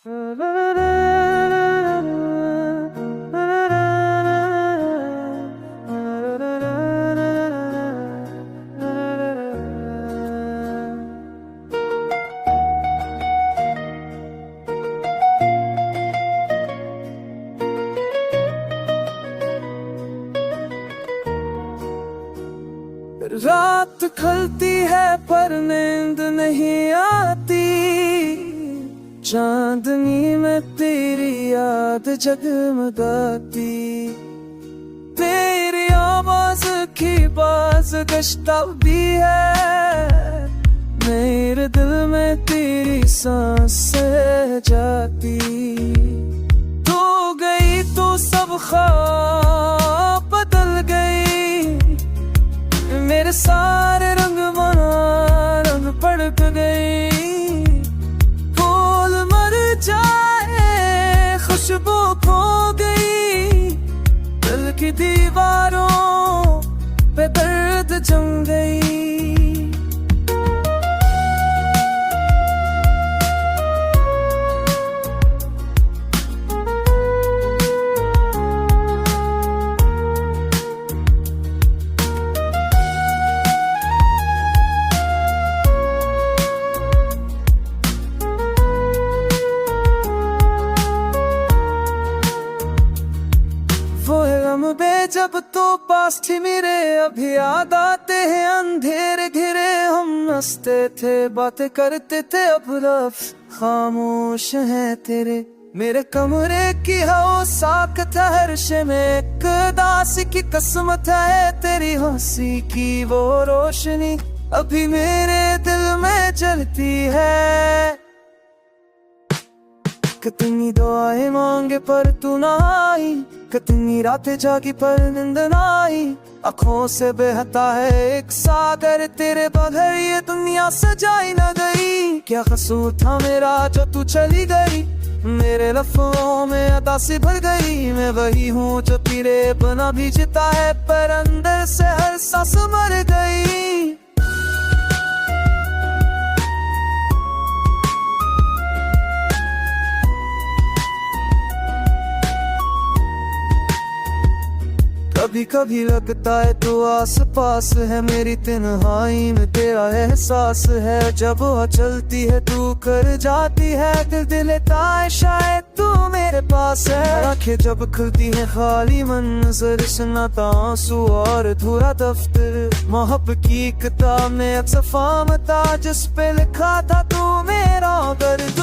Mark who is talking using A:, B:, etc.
A: रात खलती है पर नींद नहीं आती, चांदनी में तेरी याद जगमगाती। तेरी आवाज की बाज गश्ता भी है, मेरे दिल में तेरी सांसें जाती। तू गई तो सब ख्वाब बदल गई, मेरे सारे रंग रंग पड़ गई। फूल मर जाए खुशबू खो गई, दिल की दीवारों पे दर्द जम गई। जब तो पास थी मेरे, अभी याद आते हैं अंधेरे घिरे। हम हंसते थे बातें करते थे, अब लफ्ज़ खामोश हैं तेरे। मेरे कमरे की हवा साकत है हर्ष में, एक दासी की किस्मत है तेरी हंसी की वो रोशनी अभी मेरे दिल में जलती है। कितनी दुआएं मांगे पर तू ना आई, कितनी रातें जागी पर नींद ना आई। आँखों से बहता है एक सागर, तेरे बगैर ये दुनिया सजाई न गई। क्या कसूर था मेरा जो तू चली गई, मेरे लफ्ज़ों में अदा से भर गई। मैं वही हूँ जो तेरे बिना भी जीता है, पर अंदर से हर सांस मर गई। कभी कभी लगता है तू आस पास है, मेरी तन्हाई में तेरा एहसास है। जब वो चलती है तू कर जाती है, दिल लेता है शायद तू मेरे पास है। आंखें जब खुलती है खाली मंजर, सुनाता आंसू और अधूरा दफ्तर। मोहब्बत की किताब में एक सफा मता, जिस पे लिखा था तू मेरा दर्द।